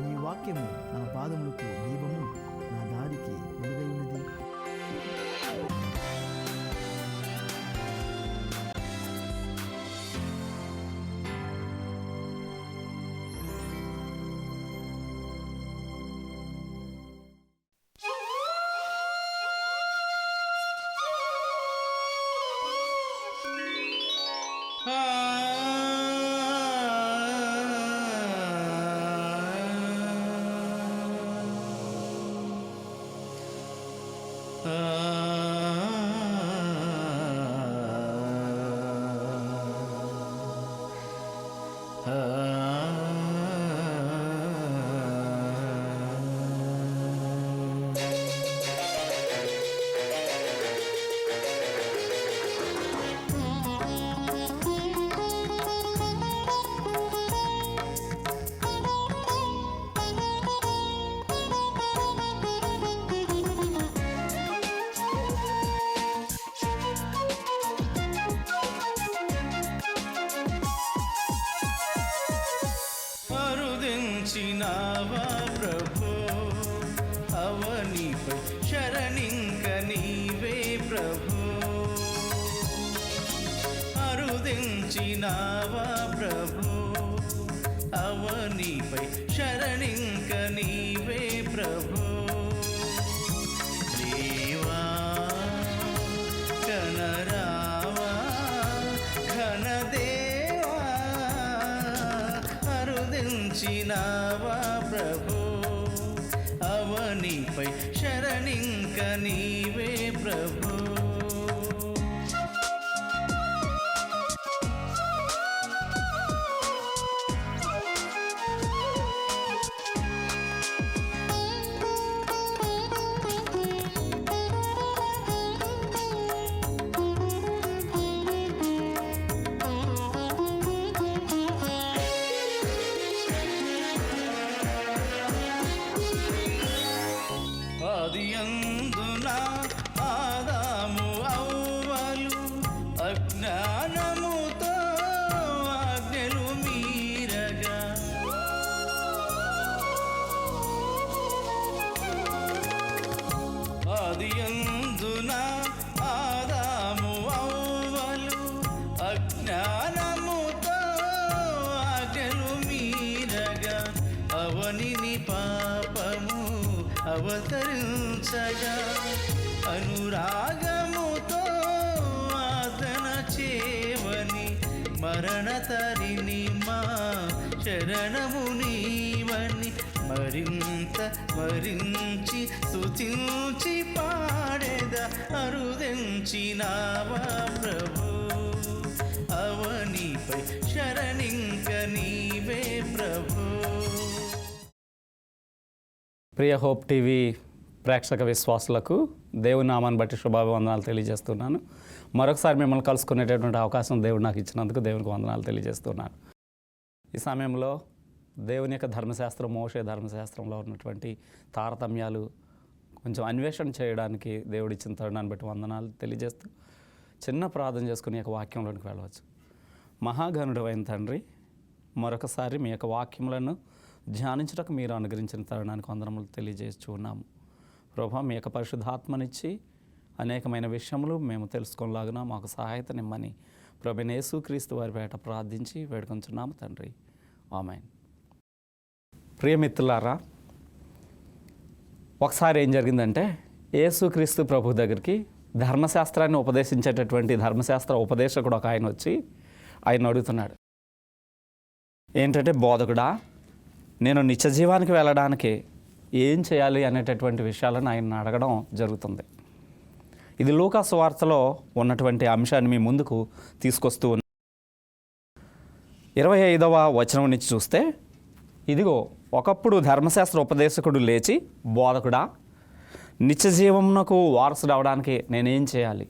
నీ వాక్యము నా పాదములకు దీపము, నా దారికి వెలుగై ఉన్నది. అరుదించినావా ప్రభు అవనిపై శరణింక నీవే ప్రభు, అరుదించినావా ప్రభు అవనిపై శరణింక నీవే ప్రభు. దేవా కనరావా ఘనదేవా అరుదించినావా ప్రభు అవనిపై శరణింక నీవే ప్రభు. ఆదియందున ఆదాము అవ్వలు అజ్ఞానముతో ఆజ్ఞలు మీరగా, ఆదియందున ఆదాము అవ్వలు అజ్ఞానముతో ఆజ్ఞలు మీరగా, అవనిని పాపము అవతరించగా, అనురాగముతో ఆదన చేవని మరణతరిని మా శరణము నీవని మరింత మరించి స్తుతించి పాడెద. అరుదించినావా ప్రభు అవనిపై శరణింక నీవే ప్రభు. ప్రియ హోప్ టీవీ ప్రేక్షక విశ్వాసులకు దేవుని నామాన్ని బట్టి శుభాభివందనాలు తెలియజేస్తున్నాను. మరొకసారి మిమ్మల్ని కలుసుకునేటటువంటి అవకాశం దేవుడు నాకు ఇచ్చినందుకు దేవునికి వందనాలు తెలియజేస్తున్నాను. ఈ సమయంలో దేవుని యొక్క ధర్మశాస్త్రం, మోషే ధర్మశాస్త్రంలో ఉన్నటువంటి తారతమ్యాలు కొంచెం అన్వేషణ చేయడానికి దేవుడు ఇచ్చిన తరుణాన్ని బట్టి వందనాలు తెలియజేస్తూ చిన్న ప్రార్థన చేసుకుని యొక్క వాక్యంలోనికి వెళ్ళవచ్చు. మహాగణుడు అయిన తండ్రి, మరొకసారి మీ యొక్క వాక్యములను ధ్యానించడానికి మీరు అనుగ్రహించిన తరుణానికి వందనములు తెలియజేస్తూ ఉన్నాము. ప్రభా, మీ యొక్క పరిశుద్ధాత్మనిచ్చి అనేకమైన విషయములు మేము తెలుసుకోలాగున మాకు సహాయతనిమ్మని ప్రభువైన యేసుక్రీస్తు వారి పేట ప్రార్థించి వేడుకొంచున్నాము తండ్రి, ఆమేన్. ప్రియమిత్రులారా, ఒకసారి ఏం జరిగిందంటే యేసుక్రీస్తు ప్రభు దగ్గరికి ధర్మశాస్త్రాన్ని ఉపదేశించేటటువంటి ధర్మశాస్త్ర ఉపదేశకుడు ఒక ఆయన వచ్చి ఆయన అడుగుతున్నాడు, ఏంటంటే బోధకుడా, నేను నిత్య జీవానికి వెళ్ళడానికి ఏం చేయాలి అనేటటువంటి విషయాలను ఆయన అడగడం జరుగుతుంది. ఇది లూకా సువార్తలో ఉన్నటువంటి అంశాన్ని మీ ముందుకు తీసుకొస్తూ ఉంది. 25వ వచనం నుంచి చూస్తే, ఇదిగో ఒకప్పుడు ధర్మశాస్త్ర ఉపదేశకుడు లేచి, బోధకుడా, నిత్య జీవమునకు వారసుడు అవడానికి నేనేం చేయాలి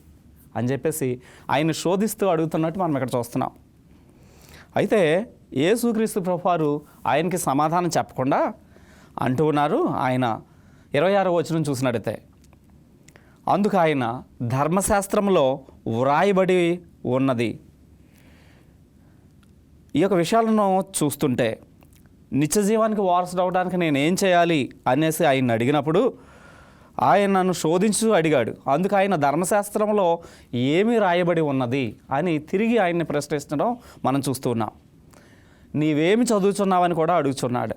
అని చెప్పేసి ఆయన శోధిస్తూ అడుగుతున్నట్టు మనం ఇక్కడ చూస్తున్నాం. అయితే యేసుక్రీస్తు ప్రభువారు ఆయనకి సమాధానం చెప్పకుండా అంటూ ఉన్నారు. ఆయన 26వ వచనం చూసినట్టయితే, అందుకు ఆయన ధర్మశాస్త్రంలో వ్రాయబడి ఉన్నది. ఈ యొక్క విషయాలను చూస్తుంటే నిత్య జీవానికి వారసుడు అవడానికి నేను ఏం చేయాలి అనేసి ఆయన అడిగినప్పుడు ఆయన నన్ను శోధించు అడిగాడు. అందుకు ఆయన ధర్మశాస్త్రంలో ఏమి రాయబడి ఉన్నది అని తిరిగి ఆయన్ని ప్రశ్నించడం మనం చూస్తున్నాం. నీవేమి చదువుతున్నావని కూడా అడుగుతున్నాడు.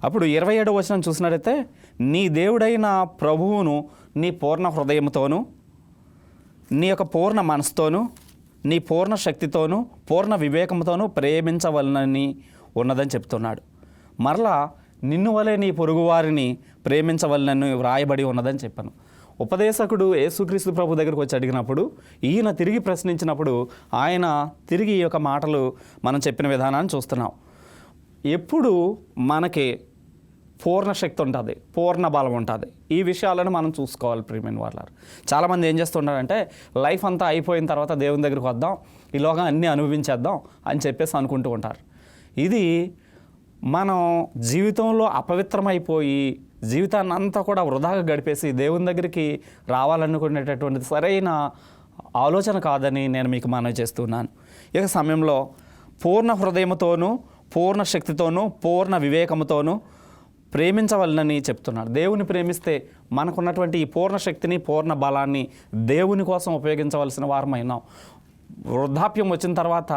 అప్పుడు 27వ వచనం చూసినట్టయితే, నీ దేవుడైన ప్రభువును నీ పూర్ణ హృదయంతోనూ, నీ యొక్క పూర్ణ మనసుతోనూ, నీ పూర్ణ శక్తితోనూ, పూర్ణ వివేకంతోనూ ప్రేమించవలనని ఉన్నదని చెప్తున్నాడు. మరలా నిన్ను వలె నీ పొరుగువారిని ప్రేమించవలనని వ్రాయబడి ఉన్నదని చెప్పాను. ఉపదేశకుడు యేసుక్రీస్తు ప్రభు దగ్గరకు వచ్చి అడిగినప్పుడు, ఈయన తిరిగి ప్రశ్నించినప్పుడు ఆయన తిరిగి ఈ యొక్క మాటలు మనం చెప్పిన విధానాన్ని చూస్తున్నాం. ఎప్పుడు మనకి పూర్ణ శక్తి ఉంటుంది, పూర్ణ బలం ఉంటుంది, ఈ విషయాలను మనం చూసుకోవాలి. ప్రియమైన వాళ్ళారు, చాలామంది ఏం చేస్తుంటారంటే లైఫ్ అంతా అయిపోయిన తర్వాత దేవుని దగ్గరికి వద్దాం, ఈలోగా అన్నీ అనుభవించేద్దాం అని చెప్పేసి అనుకుంటూ ఉంటారు. ఇది మనం జీవితంలో అపవిత్రమైపోయి జీవితాన్ని అంతా కూడా వృధాగా గడిపేసి దేవుని దగ్గరికి రావాలనుకునేటటువంటిది సరైన ఆలోచన కాదని నేను మీకు మనవి చేస్తున్నాను. ఈ సమయంలో పూర్ణ హృదయంతోనూ, పూర్ణ శక్తితోనూ, పూర్ణ వివేకంతోనూ ప్రేమించవలనని చెప్తున్నాడు. దేవుని ప్రేమిస్తే మనకున్నటువంటి ఈ పూర్ణ శక్తిని, పూర్ణ బలాన్ని దేవుని కోసం ఉపయోగించవలసిన వారమైనాం. వృద్ధాప్యం వచ్చిన తర్వాత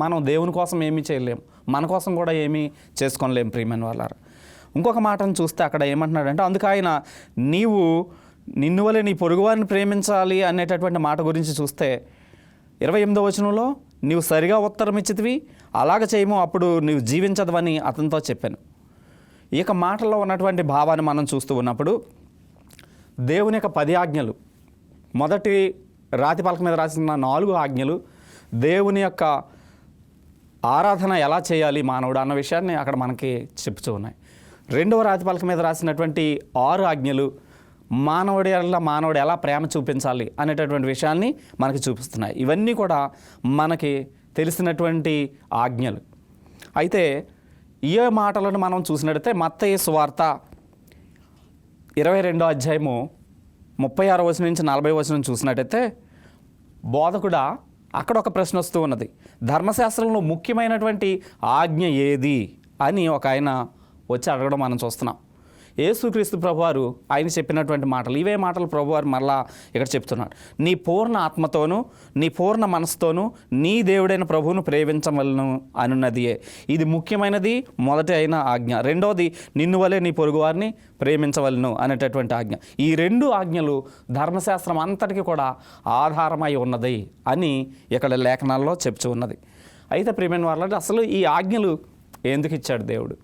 మనం దేవుని కోసం ఏమీ చేయలేం, మన కోసం కూడా ఏమీ చేసుకోలేం. ప్రియమైన వాళ్ళారు, ఇంకొక మాటను చూస్తే అక్కడ ఏమంటున్నాడంటే, అందుకు ఆయన నిన్ను వలె నీ పొరుగువారిని ప్రేమించాలి అనేటటువంటి మాట గురించి చూస్తే 28వ వచనంలో, నీవు సరిగా ఉత్తరం ఇచ్చితివి, అలాగ చేయము, అప్పుడు నీవు జీవించదవని అతనితో చెప్పాను. ఈ యొక్క మాటల్లో ఉన్నటువంటి భావాన్ని మనం చూస్తూ ఉన్నప్పుడు దేవుని యొక్క 10 ఆజ్ఞలు, మొదటి రాతి పలక మీద రాసిన 4 ఆజ్ఞలు దేవుని యొక్క ఆరాధన ఎలా చేయాలి మానవుడు అన్న విషయాన్ని అక్కడ మనకి చెప్తూ ఉన్నాయి. 2వ రాతి పలక మీద రాసినటువంటి 6 ఆజ్ఞలు మానవుడు ఎలా ప్రేమ చూపించాలి అనేటటువంటి విషయాన్ని మనకి చూపిస్తున్నాయి. ఇవన్నీ కూడా మనకి తెలిసినటువంటి ఆజ్ఞలు. అయితే ఈ మాటలను మనం చూసినట్టయితే మత్తయి సువార్త 22వ అధ్యాయము 36వ వచనం నుంచి 40వ వచనం చూసినట్టయితే, బోధకుడా, అక్కడ ఒక ప్రశ్న వస్తూ ఉన్నది. ధర్మశాస్త్రంలో ముఖ్యమైనటువంటి ఆజ్ఞ ఏది అని ఒక ఆయన వచ్చి అడగడం మనం చూస్తున్నాం. యేసుక్రీస్తు ప్రభువారు ఆయన చెప్పినటువంటి మాటలు, ఇవే మాటలు ప్రభువారు మరలా ఇక్కడ చెప్తున్నాడు. నీ పూర్ణ ఆత్మతోనూ, నీ పూర్ణ మనసుతోనూ నీ దేవుడైన ప్రభువును ప్రేమించవలను అనున్నదియే. ఇది ముఖ్యమైనది, మొదటి అయిన ఆజ్ఞ. రెండవది నిన్ను వలె నీ పొరుగువారిని ప్రేమించవలను అనేటటువంటి ఆజ్ఞ. ఈ 2 ఆజ్ఞలు ధర్మశాస్త్రం అంతటికీ కూడా ఆధారమై ఉన్నది అని ఇక్కడ లేఖనాల్లో చెప్తూ ఉన్నది. అయితే ప్రియమైన వాళ్ళంటే అసలు ఈ ఆజ్ఞలు ఎందుకు ఇచ్చాడు దేవుడు?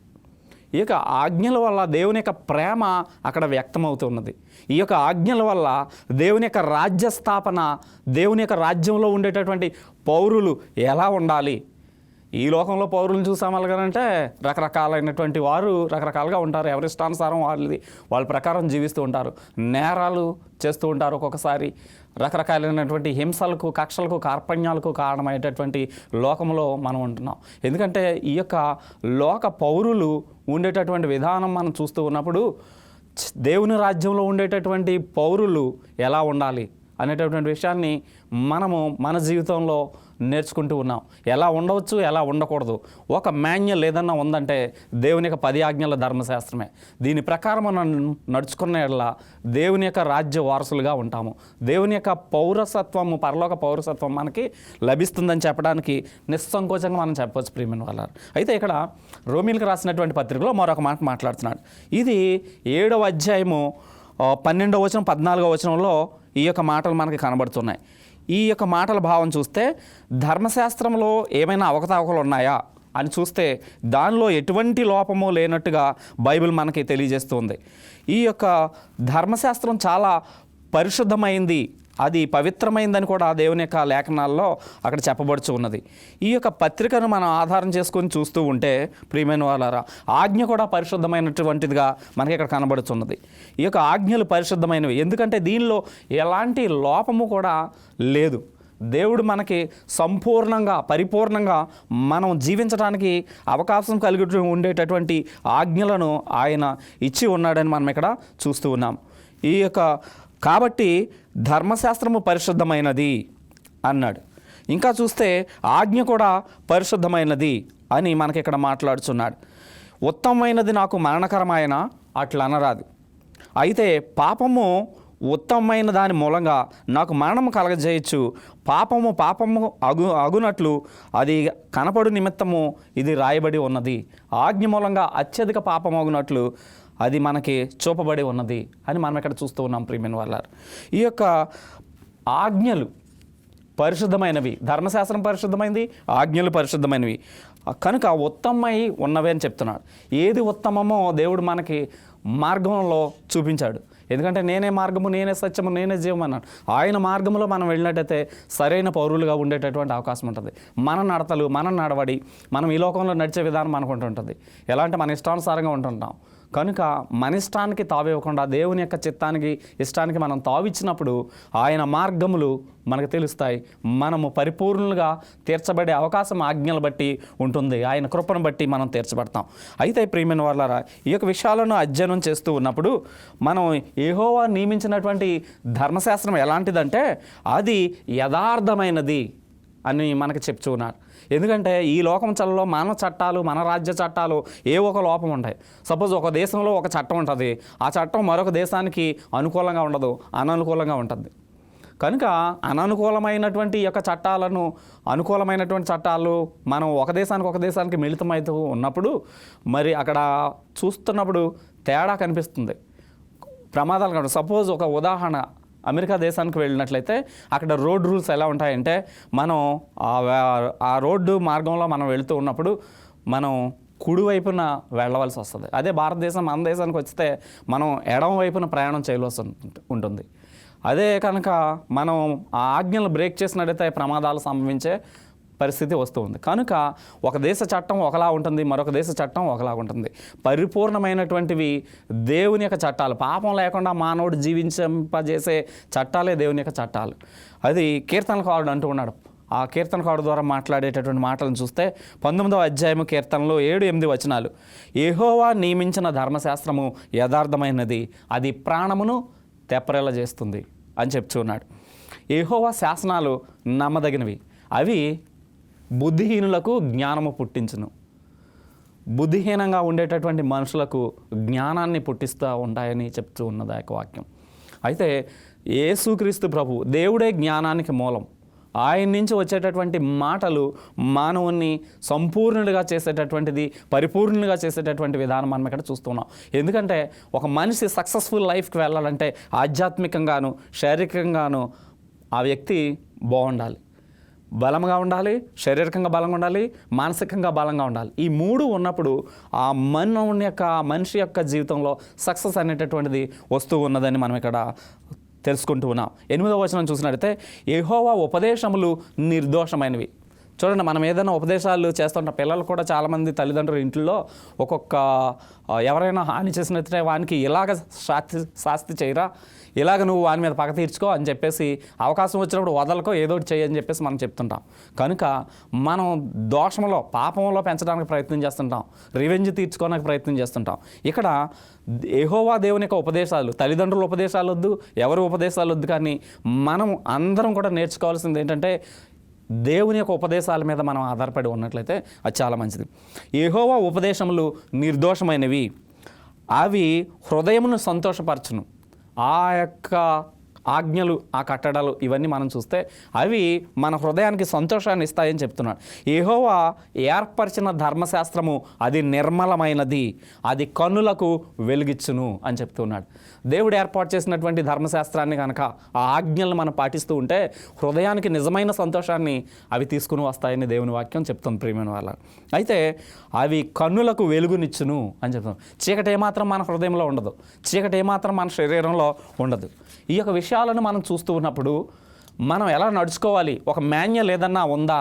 ఈ యొక్క ఆజ్ఞల వల్ల దేవుని యొక్క ప్రేమ అక్కడ వ్యక్తమవుతున్నది. ఈ యొక్క ఆజ్ఞల వల్ల దేవుని యొక్క రాజ్య స్థాపన, దేవుని యొక్క రాజ్యంలో ఉండేటటువంటి పౌరులు ఎలా ఉండాలి. ఈ లోకంలో పౌరులను చూసామలగానంటే రకరకాలైనటువంటి వారు రకరకాలుగా ఉంటారు. ఎవరిష్టానుసారం వాళ్ళ ప్రకారం జీవిస్తూ ఉంటారు, నేరాలు చేస్తూ ఉంటారు. ఒక్కొక్కసారి రకరకాలైనటువంటి హింసలకు, కక్షలకు, కార్పణ్యాలకు కారణమయ్యేటటువంటి లోకంలో మనం ఉంటున్నాం. ఎందుకంటే ఈ యొక్క లోక పౌరులు ఉండేటటువంటి విధానం మనం చూస్తూ ఉన్నప్పుడు దేవుని రాజ్యంలో ఉండేటటువంటి పౌరులు ఎలా ఉండాలి అనేటటువంటి విషయాన్ని మనము మన జీవితంలో నేర్చుకుంటూ ఉన్నాం. ఎలా ఉండవచ్చు, ఎలా ఉండకూడదు. ఒక మాన్యువల్ ఏదన్నా ఉందంటే దేవుని యొక్క 10 ఆజ్ఞల ధర్మశాస్త్రమే. దీని ప్రకారం మనం నడుచుకున్న యెడల దేవుని యొక్క రాజ్య వారసులుగా ఉంటాము. దేవుని యొక్క పౌరసత్వము, పరలోక పౌరసత్వం మనకి లభిస్తుందని చెప్పడానికి నిస్సంకోచంగా మనం చెప్పవచ్చు. ప్రియమైన వాళ్ళారు, అయితే ఇక్కడ రోమీలకు రాసినటువంటి పత్రికలో మరొక మాట మాట్లాడుతున్నాడు. ఇది 7వ అధ్యాయము 12వ వచనం 14వ వచనంలో ఈ యొక్క మాటలు మనకి కనబడుతున్నాయి. ఈ యొక్క మాటల భావం చూస్తే ధర్మశాస్త్రంలో ఏమైనా అవకతవకలు ఉన్నాయా అని చూస్తే దానిలో ఎటువంటి లోపము లేనట్టుగా బైబిల్ మనకి తెలియజేస్తుంది. ఈ యొక్క ధర్మశాస్త్రం చాలా పరిశుద్ధమైంది, అది పవిత్రమైందని కూడా దేవుని యొక్క లేఖనాల్లో అక్కడ చెప్పబడుచు ఉన్నది. ఈ యొక్క పత్రికను మనం ఆధారం చేసుకొని చూస్తూ ఉంటే ప్రియమైన వాళ్ళారా, ఆజ్ఞ కూడా పరిశుద్ధమైనటువంటిదిగా మనకి ఇక్కడ కనబడుతున్నది. ఈ యొక్క ఆజ్ఞలు పరిశుద్ధమైనవి, ఎందుకంటే దీనిలో ఎలాంటి లోపము కూడా లేదు. దేవుడు మనకి సంపూర్ణంగా, పరిపూర్ణంగా మనం జీవించడానికి అవకాశం కలిగి ఉండేటటువంటి ఆజ్ఞలను ఆయన ఇచ్చి ఉన్నాడని మనం ఇక్కడ చూస్తూ ఉన్నాం. ఈ యొక్క కాబట్టి ధర్మశాస్త్రము పరిశుద్ధమైనది అన్నాడు. ఇంకా చూస్తే ఆజ్ఞ కూడా పరిశుద్ధమైనది అని మనకి ఇక్కడ మాట్లాడుతున్నాడు. ఉత్తమమైనది నాకు మరణకరమైన అట్లా అనరాదు. అయితే పాపము ఉత్తమమైన దాని మూలంగా నాకు మరణము కలగజేయచ్చు. పాపము అగునట్లు అది కనపడు నిమిత్తము ఇది రాయబడి ఉన్నది. ఆజ్ఞ మూలంగా అత్యధిక పాపం అగునట్లు అది మనకి చూపబడి ఉన్నది అని మనం ఇక్కడ చూస్తూ ఉన్నాం ప్రియమైన వాళ్ళారు. ఈ యొక్క ఆజ్ఞలు పరిశుద్ధమైనవి, ధర్మశాస్త్రం పరిశుద్ధమైనది, ఆజ్ఞలు పరిశుద్ధమైనవి కనుక ఉత్తమమై ఉన్నవే అని చెప్తున్నాడు. ఏది ఉత్తమమో దేవుడు మనకి మార్గంలో చూపించాడు. ఎందుకంటే నేనే మార్గము, నేనే సత్యము, నేనే జీవం అన్నాడు. ఆయన మార్గంలో మనం వెళ్ళినట్టయితే సరైన పౌరులుగా ఉండేటటువంటి అవకాశం ఉంటుంది. మన నడతలు, మన నడవడి, మనం ఈ లోకంలో నడిచే విధానం మనకు ఉంటుంది. ఎలా అంటే మన ఇష్టానుసారంగా ఉంటుంటాం. కనుక మన ఇష్టానికి తావివ్వకుండా దేవుని యొక్క చిత్తానికి, ఇష్టానికి మనం తావిచ్చినప్పుడు ఆయన మార్గములు మనకు తెలుస్తాయి. మనము పరిపూర్ణులుగా తీర్చబడే అవకాశం ఆజ్ఞలు బట్టి ఉంటుంది. ఆయన కృపను బట్టి మనం తీర్చబడతాం. అయితే ప్రియమైన వాళ్ళారా, ఈ యొక్క విషయాలను అధ్యయనం చేస్తూ ఉన్నప్పుడు మనం యెహోవా నియమించినటువంటి ధర్మశాస్త్రం ఎలాంటిదంటే అది యథార్థమైనది అని మనకు చెప్తూ ఉన్నారు. ఎందుకంటే ఈ లోకం చల్లో మన చట్టాలు, మన రాజ్య చట్టాలు ఏ ఒక లోపం ఉంటాయి. సపోజ్ ఒక దేశంలో ఒక చట్టం ఉంటుంది, ఆ చట్టం మరొక దేశానికి అనుకూలంగా ఉండదు, అననుకూలంగా ఉంటుంది. కనుక అననుకూలమైనటువంటి యొక్క చట్టాలను, అనుకూలమైనటువంటి చట్టాలు మనం ఒక దేశానికి మిళితమవుతూ ఉన్నప్పుడు మరి అక్కడ చూస్తున్నప్పుడు తేడా కనిపిస్తుంది, ప్రమాదాలు కనిపిస్తుంది. సపోజ్ ఒక ఉదాహరణ, అమెరికా దేశానికి వెళ్ళినట్లయితే అక్కడ రోడ్ రూల్స్ ఎలా ఉంటాయంటే మనం ఆ రోడ్డు మార్గంలో మనం వెళుతూ ఉన్నప్పుడు మనం కుడివైపున వెళ్ళవలసి వస్తుంది. అదే భారతదేశం, మన దేశానికి వస్తే మనం ఎడమ వైపున ప్రయాణం చేయవలసి ఉంటుంది. అదే కనుక మనం ఆ ఆజ్ఞలు బ్రేక్ చేసినట్టయితే ప్రమాదాలు సంభవించే పరిస్థితి వస్తూ ఉంది. కనుక ఒక దేశ చట్టం ఒకలా ఉంటుంది, మరొక దేశ చట్టం ఒకలా ఉంటుంది. పరిపూర్ణమైనటువంటివి దేవుని యొక్క చట్టాలు, పాపం లేకుండా మానవుడు జీవింపజేసే చట్టాలే దేవుని యొక్క చట్టాలు. అది కీర్తనకారుడు అంటూ ఉన్నాడు. ఆ కీర్తనకారుడు ద్వారా మాట్లాడేటటువంటి మాటలను చూస్తే 19వ అధ్యాయము కీర్తనలో 7-8 వచనాలు, యెహోవా నియమించిన ధర్మశాస్త్రము యథార్థమైనది, అది ప్రాణమును తెప్పరెల చేస్తుంది అని చెప్తున్నాడు. యెహోవా శాసనాలు నమ్మదగినవి, అవి బుద్ధిహీనులకు జ్ఞానము పుట్టించును. బుద్ధిహీనంగా ఉండేటటువంటి మనుషులకు జ్ఞానాన్ని పుట్టిస్తూ ఉంటాయని చెప్తూ ఉన్నది ఆ యొక్క వాక్యం. అయితే యేసుక్రీస్తు ప్రభు దేవుడే జ్ఞానానికి మూలం. ఆయన నుంచి వచ్చేటటువంటి మాటలు మానవుని సంపూర్ణుడిగా చేసేటటువంటిది, పరిపూర్ణుడిగా చేసేటటువంటి విధానం మనం ఇక్కడ చూస్తున్నాం. ఎందుకంటే ఒక మనిషి సక్సెస్ఫుల్ లైఫ్కి వెళ్ళాలంటే ఆధ్యాత్మికంగాను శారీరకంగాను ఆ వ్యక్తి బాగుండాలి, బలంగా ఉండాలి, శారీరకంగా బలంగా ఉండాలి, మానసికంగా బలంగా ఉండాలి. ఈ మూడు ఉన్నప్పుడు ఆ మనిషి యొక్క జీవితంలో సక్సెస్ అనేటటువంటిది వస్తూ ఉన్నదని మనం ఇక్కడ తెలుసుకుంటూ ఉన్నాం. 8వ వచనం చూసినట్టయితే యెహోవా ఉపదేశములు నిర్దోషమైనవి. చూడండి, మనం ఏదైనా ఉపదేశాలు చేస్తుంటాం. పిల్లలు కూడా చాలామంది తల్లిదండ్రులు ఇంట్లో ఎవరైనా హాని చేసినట్టే వానికి ఇలాగ శాస్తి చేయరా, ఇలాగ నువ్వు వాని మీద పగ తీర్చుకో అని చెప్పేసి అవకాశం వచ్చినప్పుడు వదలకో, ఏదో ఒకటి చేయి అని చెప్పేసి మనం చెప్తుంటాం. కనుక మనం దోషంలో, పాపంలో పెంచడానికి ప్రయత్నం చేస్తుంటాం, రివెంజ్ తీర్చుకోవడానికి ప్రయత్నం చేస్తుంటాం. ఇక్కడ యెహోవా దేవుని యొక్క ఉపదేశాలు, తల్లిదండ్రుల ఉపదేశాలు వద్దు, ఎవరి ఉపదేశాలు వద్దు, కానీ మనం అందరం కూడా నేర్చుకోవాల్సింది ఏంటంటే దేవుని యొక్క ఉపదేశాల మీద మనం ఆధారపడి ఉన్నట్లయితే అది చాలా మంచిది. యెహోవా ఉపదేశములు నిర్దోషమైనవి, అవి హృదయమును సంతోషపరచును. ఆ యొక్క ఆజ్ఞలు, ఆ కట్టడాలు ఇవన్నీ మనం చూస్తే అవి మన హృదయానికి సంతోషాన్ని ఇస్తాయని చెప్తున్నాడు. యెహోవా ఏర్పరిచిన ధర్మశాస్త్రము అది నిర్మలమైనది, అది కన్నులకు వెలుగిచ్చును అని చెప్తున్నాడు. దేవుడు ఏర్పాటు చేసినటువంటి ధర్మశాస్త్రాన్ని కనుక, ఆ ఆజ్ఞలను మనం పాటిస్తూ ఉంటే హృదయానికి నిజమైన సంతోషాన్ని అవి తీసుకుని వస్తాయని దేవుని వాక్యం చెప్తుంది ప్రియమైన వాళ్ళ. అయితే అవి కన్నులకు వెలుగునిచ్చును అని చెప్తున్నాం. చీకటి ఏమాత్రం మన హృదయంలో ఉండదు, చీకటి ఏమాత్రం మన శరీరంలో ఉండదు. ఈ యొక్క విషయాలను మనం చూస్తూ ఉన్నప్పుడు మనం ఎలా నడుచుకోవాలి, ఒక మాన్యువల్ ఏదన్నా ఉందా?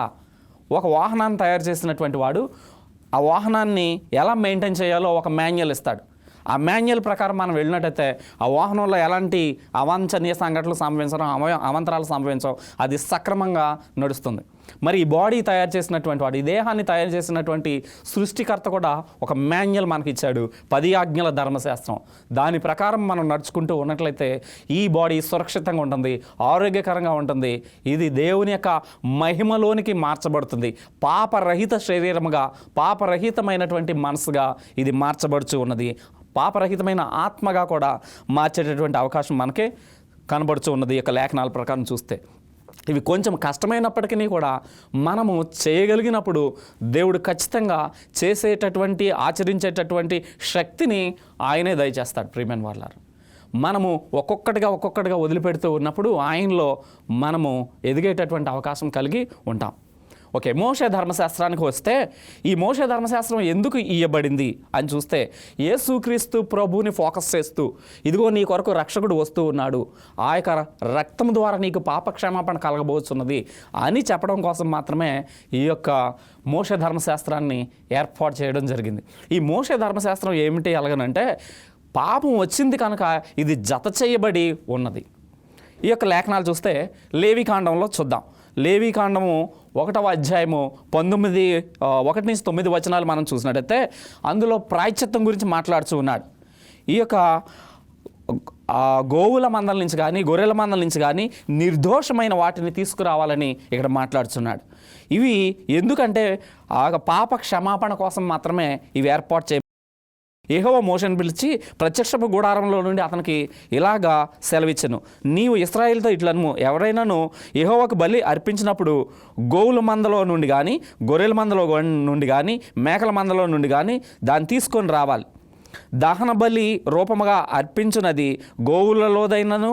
ఒక వాహనాన్ని తయారు చేసినటువంటి వాడు ఆ వాహనాన్ని ఎలా మెయింటైన్ చేయాలో ఒక మాన్యువల్ ఇస్తాడు. ఆ మాన్యువల్ ప్రకారం మనం వెళ్ళినట్టయితే ఆ వాహనంలో ఎలాంటి అవాంఛనీయ సంఘటనలు సంభవించడం, అవాంతరాలు సంభవించడం, అది సక్రమంగా నడుస్తుంది. మరి ఈ బాడీ తయారు చేసినటువంటి వాడు, ఈ దేహాన్ని తయారు చేసినటువంటి సృష్టికర్త కూడా ఒక మాన్యువల్ మనకి ఇచ్చాడు, 10 ఆజ్ఞల ధర్మశాస్త్రం. దాని ప్రకారం మనం నడుచుకుంటూ ఉన్నట్లయితే ఈ బాడీ సురక్షితంగా ఉంటుంది, ఆరోగ్యకరంగా ఉంటుంది. ఇది దేవుని యొక్క మహిమలోనికి మార్చబడుతుంది. పాపరహిత శరీరముగా, పాపరహితమైనటువంటి మనసుగా ఇది మార్చబడుచు ఉన్నది. పాపరహితమైన ఆత్మగా కూడా మార్చేటటువంటి అవకాశం మనకే కనబడుచు ఉన్నది ఈ యొక్క లేఖనాల ప్రకారం చూస్తే. ఇవి కొంచెం కష్టమైనప్పటికీ కూడా మనము చేయగలిగినప్పుడు దేవుడు ఖచ్చితంగా చేసేటటువంటి, ఆచరించేటటువంటి శక్తిని ఆయనే దయచేస్తాడు. ప్రియమైన వాళ్ళారు, మనము ఒక్కొక్కటిగా వదిలిపెడుతూ ఉన్నప్పుడు ఆయనలో మనము ఎదిగేటటువంటి అవకాశం కలిగి ఉంటాం. ఓకే, మోషే ధర్మశాస్త్రానికి వస్తే, ఈ మోషే ధర్మశాస్త్రం ఎందుకు ఇయ్యబడింది అని చూస్తే, యేసుక్రీస్తు ప్రభువుని ఫోకస్ చేస్తూ, ఇదిగో నీ కొరకు రక్షకుడు వస్తూ ఉన్నాడు, ఆ యొక్క రక్తం ద్వారా నీకు పాపక్షమాపణ కలగబోతున్నది అని చెప్పడం కోసం మాత్రమే ఈ యొక్క మోషే ధర్మశాస్త్రాన్ని ఏర్పాటు చేయడం జరిగింది. ఈ మోషే ధర్మశాస్త్రం ఏమిటి ఎలాగనంటే, పాపం వచ్చింది కనుక ఇది జత చేయబడి ఉన్నది. ఈ యొక్క లేఖనాలు చూస్తే లేవికాండంలో చూద్దాం. లేవికాండము 1వ అధ్యాయము 1-9 వచనాలు మనం చూసినట్టయితే అందులో ప్రాయశ్చిత్తం గురించి మాట్లాడుతూ ఉన్నాడు. ఈ యొక్క గోవుల మందల నుంచి కానీ, గొర్రెల మందల నుంచి కానీ నిర్దోషమైన వాటిని తీసుకురావాలని ఇక్కడ మాట్లాడుతున్నాడు. ఇవి ఎందుకంటే ఆ పాప క్షమాపణ కోసం మాత్రమే ఇవి ఏర్పాటు చేయ. యెహోవా మోషేను పిలిచి ప్రత్యక్షపు గుడారంలో నుండి అతనికి ఇలాగా సెలవిచ్చెను, నీవు ఇశ్రాయేలుతో ఇట్లను, ఎవరైనాను యెహోవాకు బలి అర్పించినప్పుడు గోవుల మందలో నుండి కానీ, గొర్రెల మందలో నుండి కానీ, మేకల మందలో నుండి కానీ దాన్ని తీసుకొని రావాలి. దహన బలి రూపముగా అర్పించున్నది గోవులలోదైనను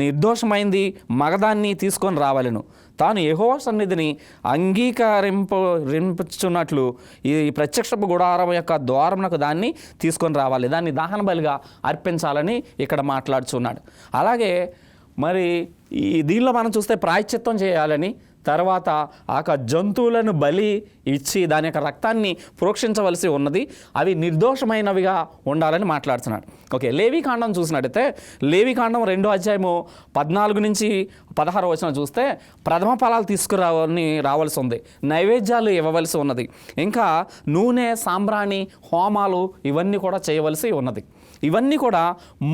నిర్దోషమైంది మగదాన్ని తీసుకొని రావాలను. తాను యెహోవా సన్నిధిని అంగీకరించున్నట్లు ఈ ప్రత్యక్షపు గుడారం యొక్క ద్వారమునకు దాన్ని తీసుకొని రావాలి, దాన్ని దహన బలిగా అర్పించాలని ఇక్కడ మాట్లాడుచున్నాడు. అలాగే మరి ఈ దీనిలో మనం చూస్తే ప్రాయశ్చిత్తం చేయాలని, తర్వాత ఆ జంతువులను బలి ఇచ్చి దాని యొక్క రక్తాన్ని ప్రోక్షించవలసి ఉన్నది, అవి నిర్దోషమైనవిగా ఉండాలని మాట్లాడుతున్నాడు. ఓకే, లేవికాండం చూసినట్టయితే లేవికాండం 2వ అధ్యాయము 14-16 వచనం చూస్తే ప్రథమ ఫలాలు రావాల్సి ఉంది, నైవేద్యాలు ఇవ్వవలసి ఉన్నది, ఇంకా నూనె, సాంబ్రాణి, హోమాలు ఇవన్నీ కూడా చేయవలసి ఉన్నది. ఇవన్నీ కూడా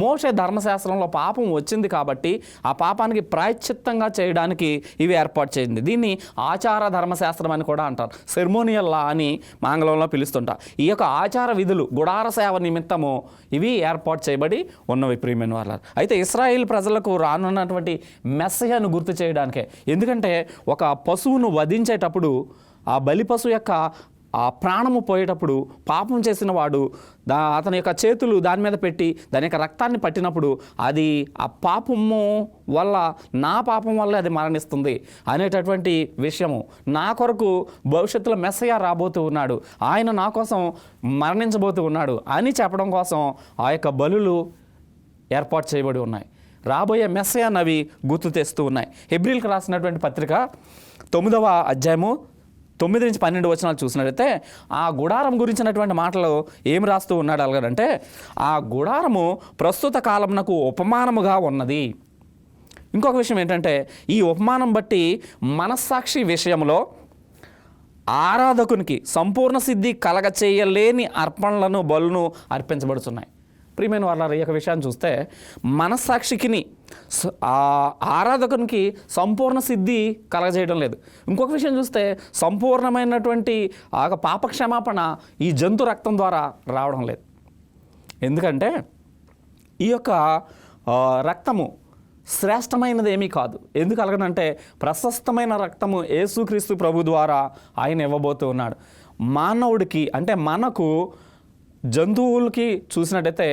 మోషే ధర్మశాస్త్రంలో పాపం వచ్చింది కాబట్టి ఆ పాపానికి ప్రాయశ్చిత్తంగా చేయడానికి ఇవి ఏర్పాటు చేయింది. దీన్ని ఆచార ధర్మశాస్త్రం అని కూడా అంటారు, సెర్మోనియల్ లా అని ఆంగ్లంలో పిలుస్తుంటారు. ఈ యొక్క ఆచార విధులు గుడార సేవ నిమిత్తము ఇవి ఏర్పాటు చేయబడి ఉన్నవి. ప్రియమైన వాళ్ళ అయితే ఇశ్రాయేల్ ప్రజలకు రానున్నటువంటి మెస్సయను గుర్తు చేయడానికే. ఎందుకంటే ఒక పశువును వధించేటప్పుడు ఆ బలి పశువు యొక్క ఆ ప్రాణము పోయేటప్పుడు పాపం చేసిన వాడు అతని యొక్క చేతులు దాని మీద పెట్టి దాని యొక్క రక్తాన్ని పట్టినప్పుడు అది ఆ పాపము వల్ల, నా పాపం వల్ల అది మరణిస్తుంది అనేటటువంటి విషయము, నా కొరకు భవిష్యత్తులో మెస్సయ్య రాబోతూ ఉన్నాడు, ఆయన నా కోసం మరణించబోతూ ఉన్నాడు అని చెప్పడం కోసం ఆ యొక్క బలులు ఏర్పాటు చేయబడి ఉన్నాయి. రాబోయే మెస్సయ్య అవి గుర్తు తెస్తూ ఉన్నాయి. హెబ్రీలకు రాసినటువంటి పత్రిక 9వ అధ్యాయము 9-12 వచనాలు చూసినట్లయితే ఆ గుడారం గురించినటువంటి మాటలు ఏం రాస్తూ ఉన్నాడు అలాగంటే, ఆ గుడారము ప్రస్తుత కాలమునకు ఉపమానముగా ఉన్నది. ఇంకొక విషయం ఏంటంటే, ఈ ఉపమానం బట్టి మనస్సాక్షి విషయంలో ఆరాధకునికి సంపూర్ణ సిద్ధి కలగచేయలేని అర్పణలను, బలును అర్పించబడుతున్నాయి. ప్రియమైన వాళ్ళ ఈ యొక్క విషయాన్ని చూస్తే మనస్సాక్షికిని, ఆరాధకునికి సంపూర్ణ సిద్ధి కలగజేయడం లేదు. ఇంకొక విషయం చూస్తే సంపూర్ణమైనటువంటి ఆ పాపక్షమాపణ ఈ జంతు రక్తం ద్వారా రావడం లేదు. ఎందుకంటే ఈ యొక్క రక్తము శ్రేష్టమైనది ఏమీ కాదు. ఎందుకు అలాగనంటే ప్రశస్తమైన రక్తము యేసుక్రీస్తు ప్రభు ద్వారా ఆయన ఇవ్వబోతూ ఉన్నాడు. మానవుడికి అంటే మనకు, జంతువులకి చూసినట్టయితే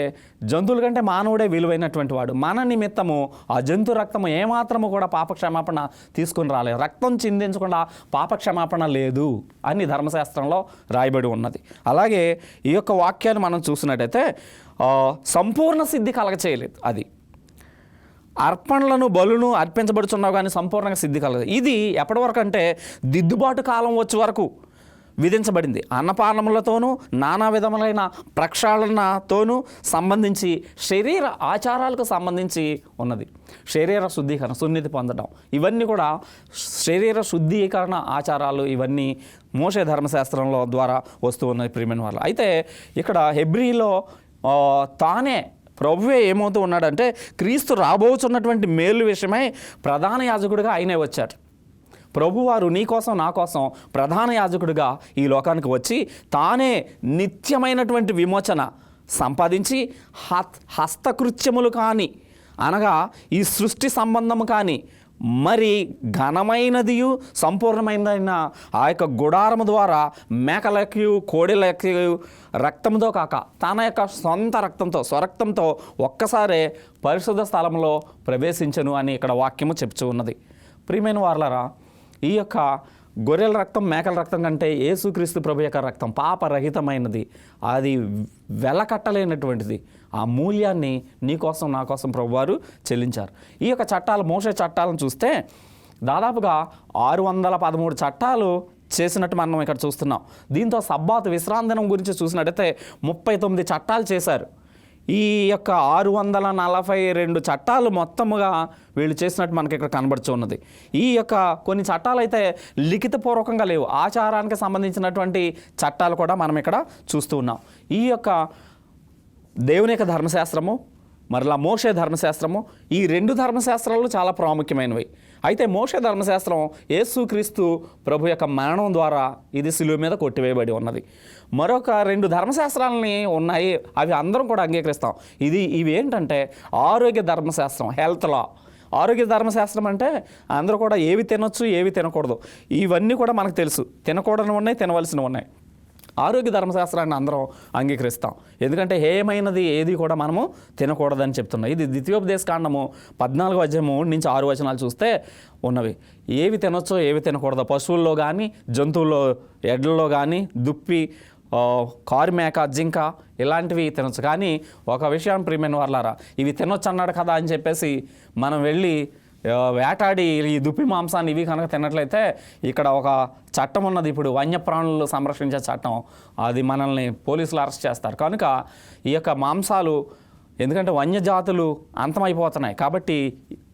జంతువుల కంటే మానవుడే విలువైనటువంటి వాడు. మన నిమిత్తము ఆ జంతు రక్తము ఏమాత్రము కూడా పాపక్షమాపణ తీసుకుని రాలేదు. రక్తం చిందించకుండా పాపక్షమాపణ లేదు అని ధర్మశాస్త్రంలో రాయబడి ఉన్నది. అలాగే ఈ యొక్క వాక్యాన్ని మనం చూసినట్టయితే సంపూర్ణ సిద్ధి కలగచేయలేదు. అది అర్పణలను, బలును అర్పించబడుచున్నావు కానీ సంపూర్ణంగా సిద్ధి కలగదు. ఇది ఎప్పటి వరకు అంటే దిద్దుబాటు కాలం వచ్చే వరకు, విధించబడింది. అన్నపానములతోనూ నానా విధములైన ప్రక్షాళనతోనూ సంబంధించి శరీర ఆచారాలకు సంబంధించి ఉన్నది. శరీర శుద్ధీకరణ, సున్నితి పొందడం, ఇవన్నీ కూడా శరీర శుద్ధీకరణ ఆచారాలు. ఇవన్నీ మోషే ధర్మశాస్త్రంలో ద్వారా వస్తూ ఉన్నాయి ప్రియమైన వాళ్ళు. అయితే ఇక్కడ హెబ్రీలో తానే ప్రభువే ఏమవుతూ ఉన్నాడంటే క్రీస్తు రాబోతున్నటువంటి మేలు విషయమై ప్రధాన యాజకుడిగా ఆయనే వచ్చాడు. ప్రభువారు నీ కోసం నా కోసం ప్రధాన యాజకుడిగా ఈ లోకానికి వచ్చి తానే నిత్యమైనటువంటి విమోచన సంపాదించి హస్తకృత్యములు కానీ, అనగా ఈ సృష్టి సంబంధము కానీ, మరి ఘనమైనదియు సంపూర్ణమైనదైన ఆ యొక్క గుడారము ద్వారా మేకలకి కోడెలకి రక్తంతో కాక తన యొక్క సొంత రక్తంతో, స్వరక్తంతో ఒక్కసారే పరిశుద్ధ స్థలంలో ప్రవేశించను అని ఇక్కడ వాక్యము చెప్తూ ఉన్నది. ప్రియమైన వారలారా, ఈ యొక్క గొర్రెల రక్తం, మేకల రక్తం కంటే యేసుక్రీస్తు ప్రభు యొక్క రక్తం పాపరహితమైనది, అది వెలకట్టలేనటువంటిది. ఆ మూల్యాన్ని నీ కోసం నా కోసం ప్రభువారు చెల్లించారు. ఈ యొక్క చట్టాలు, మోషే చట్టాలను చూస్తే దాదాపుగా 613 చట్టాలు చేసినట్టు మనం ఇక్కడ చూస్తున్నాం. దీంతో సబ్బాతు విశ్రాంతి దినం గురించి చూసినట్టయితే 39 చట్టాలు చేశారు. ఈ యొక్క 642 చట్టాలు మొత్తముగా వీళ్ళు చేసినట్టు మనకి ఇక్కడ కనబడుతూ ఉన్నది. ఈ యొక్క కొన్ని చట్టాలు అయితే లిఖితపూర్వకంగా లేవు, ఆచారానికి సంబంధించినటువంటి చట్టాలు కూడా మనం ఇక్కడ చూస్తూ ఉన్నాం. ఈ యొక్క దేవుని యొక్క ధర్మశాస్త్రము, మరలా మోషే ధర్మశాస్త్రము, ఈ 2 ధర్మశాస్త్రాలు చాలా ప్రాముఖ్యమైనవి. అయితే మోషే ధర్మశాస్త్రం యేసుక్రీస్తు ప్రభు యొక్క మరణం ద్వారా ఇది సిలువ మీద కొట్టివేయబడి ఉన్నది. మరొక 2 ధర్మశాస్త్రాలని ఉన్నాయి, అవి అందరం కూడా అంగీకరిస్తాం. ఇవి ఏంటంటే ఆరోగ్య ధర్మశాస్త్రం, హెల్త్ లా. ఆరోగ్య ధర్మశాస్త్రం అంటే అందరూ కూడా ఏవి తినొచ్చు, ఏవి తినకూడదు, ఇవన్నీ కూడా మనకు తెలుసు. తినకూడని ఉన్నాయి, తినవలసినవి ఉన్నాయి. ఆరోగ్య ధర్మశాస్త్రాన్ని అందరం అంగీకరిస్తాం, ఎందుకంటే హేయమైనది ఏది కూడా మనము తినకూడదని చెప్తున్నాం. ఇది ద్వితీయోపదేశకాండము 14వ అధ్యాయం 3 నుంచి 6 వచనాలు చూస్తే ఉన్నవి. ఏవి తినొచ్చో, ఏవి తినకూడదో, పశువుల్లో కానీ, జంతువుల్లో, ఎడ్లలో కానీ, దుప్పి, కారుమేక, జింక ఇలాంటివి తినొచ్చు. కానీ ఒక విషయం ప్రియమైన వాళ్ళారా, ఇవి తినొచ్చు అన్నాడు కదా అని చెప్పేసి మనం వెళ్ళి వేటాడి ఈ దుప్పి మాంసాన్ని ఇవి కనుక తిన్నట్లయితే ఇక్కడ ఒక చట్టం ఉన్నది, ఇప్పుడు వన్యప్రాణులు సంరక్షించే చట్టం, అది మనల్ని పోలీసులు అరెస్ట్ చేస్తారు. కనుక ఈ యొక్క మాంసాలు, ఎందుకంటే వన్యజాతులు అంతమైపోతున్నాయి కాబట్టి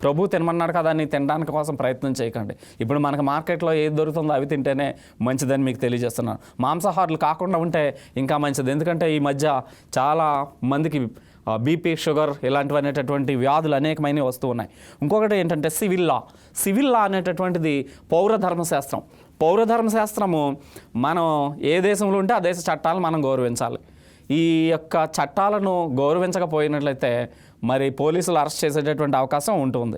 ప్రభు తినమన్నాడు కదా అని తినడానికి కోసం ప్రయత్నం చేయకండి. ఇప్పుడు మనకు మార్కెట్లో ఏది దొరుకుతుందో అవి తింటేనే మంచిదని మీకు తెలియజేస్తున్నాను. మాంసాహారులు కాకుండా ఉంటే ఇంకా మంచిది, ఎందుకంటే ఈ మధ్య చాలా మందికి బీపీ, షుగర్ ఇలాంటివి అనేటటువంటి వ్యాధులు అనేకమైనవి వస్తూ ఉన్నాయి. ఇంకొకటి ఏంటంటే సివిల్ లా అనేటటువంటిది పౌర ధర్మశాస్త్రం. పౌర ధర్మశాస్త్రము మనం ఏ దేశంలో ఉంటే ఆ దేశ చట్టాలను మనం గౌరవించాలి. ఈ యొక్క చట్టాలను గౌరవించకపోయినట్లయితే మరి పోలీసులు అరెస్ట్ చేసేటటువంటి అవకాశం ఉంటుంది.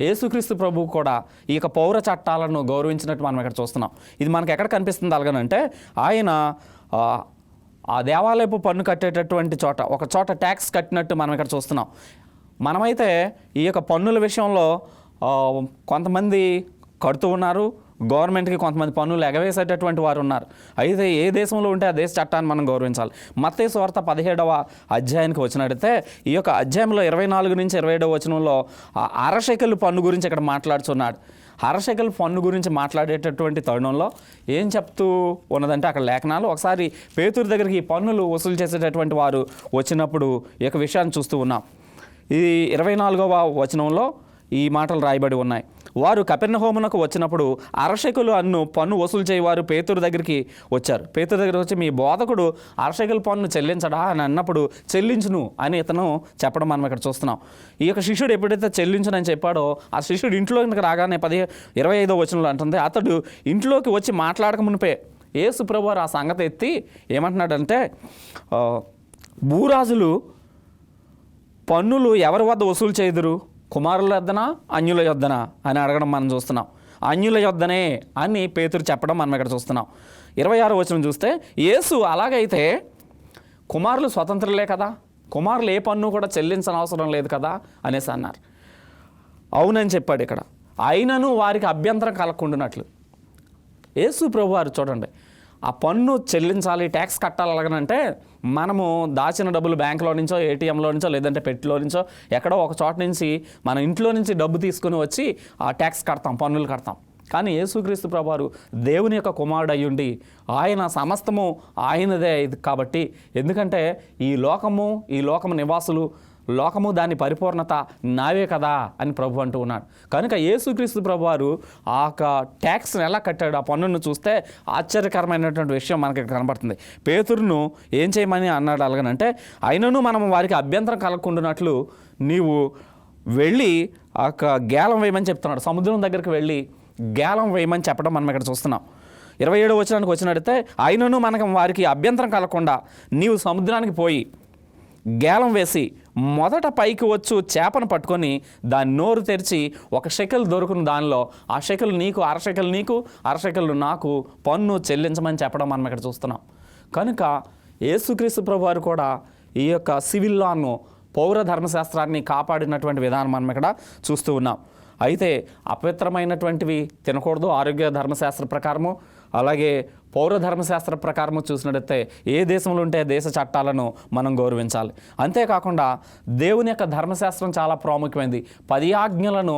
యేసుక్రీస్తు ప్రభువు కూడా ఈ యొక్క పౌర చట్టాలను గౌరవించినట్టు మనం ఇక్కడ చూస్తున్నాం. ఇది మనకు ఎక్కడ కనిపిస్తుంది అలాగనంటే ఆయన ఆ దేవాలయపు పన్ను కట్టేటటువంటి చోట, ఒక చోట ట్యాక్స్ కట్టినట్టు మనం ఇక్కడ చూస్తున్నాం. మనమైతే ఈ యొక్క పన్నుల విషయంలో కొంతమంది కడుతూ ఉన్నారు, గవర్నమెంట్కి కొంతమంది పన్నులు ఎగవేసేటటువంటి వారు ఉన్నారు. అయితే ఏ దేశంలో ఉంటే ఆ దేశ చట్టాన్ని మనం గౌరవించాలి. మత్తయి సువార్త 17వ అధ్యాయానికి వచ్చినట్టయితే ఈ యొక్క అధ్యాయంలో 24 నుంచి 27వ వచనంలో అరశెకలు పన్ను గురించి ఇక్కడ మాట్లాడుతున్నాడు. అరశెకలు పన్ను గురించి మాట్లాడేటటువంటి తరుణంలో ఏం చెప్తూ ఉన్నదంటే అక్కడ లేఖనాలు, ఒకసారి పేతురు దగ్గరికి ఈ పన్నులు వసూలు చేసేటటువంటి వారు వచ్చినప్పుడు ఈ యొక్క విషయాన్ని చూస్తూ ఉన్నాం. ఇది 24వ వచనంలో ఈ మాటలు రాయబడి ఉన్నాయి. వారు కపెర్నహూమునకు వచ్చినప్పుడు అరశెకలు పన్ను వసూలు చేయవారు పేతురు దగ్గరికి వచ్చారు. పేతురు దగ్గర వచ్చి మీ బోధకుడు అరశెకలు పన్ను చెల్లించడా అని అన్నప్పుడు చెల్లించును అని ఇతను చెప్పడం మనం ఇక్కడ చూస్తున్నాం. ఈ యొక్క శిష్యుడు ఎప్పుడైతే చెల్లించునని చెప్పాడో ఆ శిష్యుడు ఇంట్లోకి రాగానే 25వ వచనంలో అంటుంది, అతడు ఇంట్లోకి వచ్చి మాట్లాడక మునిపే యేసు ప్రభువారు ఆ సంగతి ఎత్తి ఏమంటున్నాడంటే, భూరాజులు పన్నులు ఎవరి వద్ద వసూలు చేయుదురు, కుమారుల యొద్దనా అన్యుల యొద్దనా అని అడగడం మనం చూస్తున్నాం. అన్యుల యొద్దనే అని పేతురు చెప్పడం మనం ఇక్కడ చూస్తున్నాం. 26వ వచనం చూస్తే యేసు అలాగైతే కుమారులు స్వతంత్రులే కదా, కుమారులు ఏ పన్ను కూడా చెల్లించని అవసరం లేదు కదా అనేసి అన్నారు. అవునని చెప్పాడు ఇక్కడ. అయినను వారికి అభ్యంతరం కలగకుండానట్లు యేసు ప్రభువారు చూడండి, ఆ పన్ను చెల్లించాలి, ట్యాక్స్ కట్టాలి. అలాగనంటే మనము దాచిన డబ్బులు బ్యాంకులో నుంచో, ఏటీఎంలో నుంచో, లేదంటే పెట్టిలో నుంచో, ఎక్కడో ఒక చోట నుంచి మన ఇంట్లో నుంచి డబ్బు తీసుకుని వచ్చి ఆ ట్యాక్స్ కడతాం, పన్నులు కడతాం. కానీ యేసుక్రీస్తు ప్రభువారు దేవుని యొక్క కుమారుడు అయ్యుండి ఆయన సమస్తము ఆయనదే కాబట్టి, ఎందుకంటే ఈ లోకము నివాసులు, లోకము దాని పరిపూర్ణత నావే కదా అని ప్రభు అంటూ ఉన్నాడు. కనుక యేసుక్రీస్తు ప్రభువారు ఆ ట్యాక్స్ని ఎలా కట్టాడు, ఆ పన్నును చూస్తే ఆశ్చర్యకరమైనటువంటి విషయం మనకి కనబడుతుంది. పేతురును ఏం చేయమని అన్నాడు అలాగనంటే, అయినను మనం వారికి అభ్యంతరం కలగకుండానట్లు నీవు వెళ్ళి ఆ గేలం వేయమని చెప్తున్నాడు. సముద్రం దగ్గరికి వెళ్ళి గేలం వేయమని చెప్పడం మనం ఇక్కడ చూస్తున్నాం. 27వ వచనానికి వచ్చినట్టయితే, అయినను మనకు వారికి అభ్యంతరం కలగకుండా నీవు సముద్రానికి పోయి గేలం వేసి మొదట పైకి వచ్చు చేపను పట్టుకొని దాని నోరు తెరిచి 1 షెకెల్ దొరుకుని దానిలో ఆ షెకెల్ నీకు, 1/2 షెకెల్ నీకు, 1/2 షెకెల్ నాకు పన్ను చెల్లించమని చెప్పడం మనం ఇక్కడ చూస్తున్నాం. కనుక యేసుక్రీస్తు ప్రభువారు కూడా ఈ యొక్క సివిల్ లాను, పౌర ధర్మశాస్త్రాన్ని కాపాడినటువంటి విధానం మనం ఇక్కడ చూస్తూ ఉన్నాం. అయితే అపవిత్రమైనటువంటివి తినకూడదు ఆరోగ్య ధర్మశాస్త్ర ప్రకారము, అలాగే పౌర ధర్మశాస్త్ర ప్రకారము చూసినట్టయితే ఏ దేశంలో ఉంటే దేశ చట్టాలను మనం గౌరవించాలి. అంతేకాకుండా దేవుని యొక్క ధర్మశాస్త్రం చాలా ప్రాముఖ్యమైనది. 10 ఆజ్ఞలను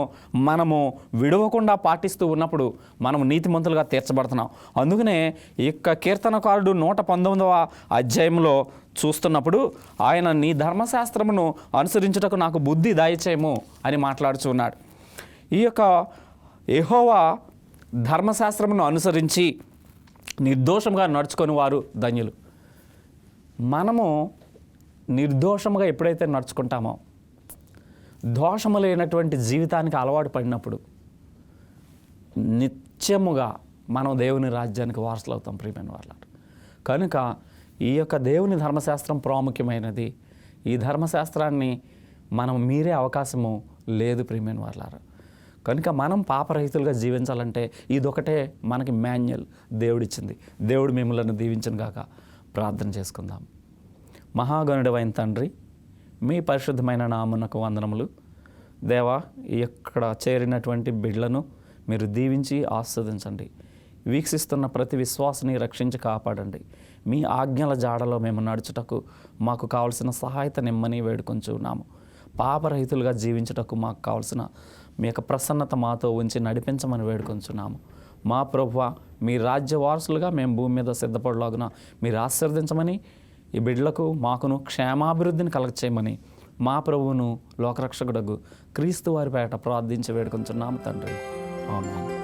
మనము విడవకుండా పాటిస్తూ ఉన్నప్పుడు మనం నీతిమంతులుగా తీర్చబడుతున్నాం. అందుకనే ఈ యొక్క కీర్తనకారుడు 119వ అధ్యాయంలో చూస్తున్నప్పుడు ఆయన నీ ధర్మశాస్త్రమును అనుసరించుటకు నాకు బుద్ధి దయచేయము అని మాట్లాడుచున్నాడు. ఈ యొక్క యెహోవా ధర్మశాస్త్రమును అనుసరించి నిర్దోషంగా నడుచుకొని వారు ధన్యులు. మనము నిర్దోషంగా ఎప్పుడైతే నడుచుకుంటామో, దోషము లేనటువంటి జీవితానికి అలవాటు పడినప్పుడు నిత్యముగా మనం దేవుని రాజ్యానికి వారసులు అవుతాం ప్రియమైన వాళ్ళ. కనుక ఈ యొక్క దేవుని ధర్మశాస్త్రం ప్రాముఖ్యమైనది. ఈ ధర్మశాస్త్రాన్ని మనం మీరే అవకాశము లేదు ప్రియమైన వాళ్ళారా. కనుక మనం పాపరహితులుగా జీవించాలంటే ఇదొకటే మనకి మాన్యువల్ దేవుడిచ్చింది. దేవుడు మిమ్మల్ని దీవించను గాక. ప్రార్థన చేసుకుందాం. మహాగణుడైన తండ్రి, మీ పరిశుద్ధమైన నామమునకు వందనములు. దేవా, ఇక్కడ చేరినటువంటి బిడ్డలను మీరు దీవించి ఆస్వాదించండి. వీక్షిస్తున్న ప్రతి విశ్వాసాన్ని రక్షించి కాపాడండి. మీ ఆజ్ఞల జాడలో మేము నడుచుటకు మాకు కావలసిన సహాయత నిమ్మని వేడుకొంచున్నాము. పాపరహితులుగా జీవించుటకు మాకు కావలసిన మీ యొక్క ప్రసన్నత మాతో ఉంచి నడిపించమని వేడుకొంచున్నాము. మా ప్రభువా, మీ రాజ్య వారసులుగా మేము భూమి మీద సిద్ధపడలాగున మీరు ఆశీర్వదించమని, ఈ బిడ్డలకు మాకును క్షేమాభివృద్ధిని కలగచేయమని మా ప్రభువును లోకరక్షకుడగు క్రీస్తు వారి పేట ప్రార్థించి వేడుకొంచున్నాము తండ్రి. ఆమేన్.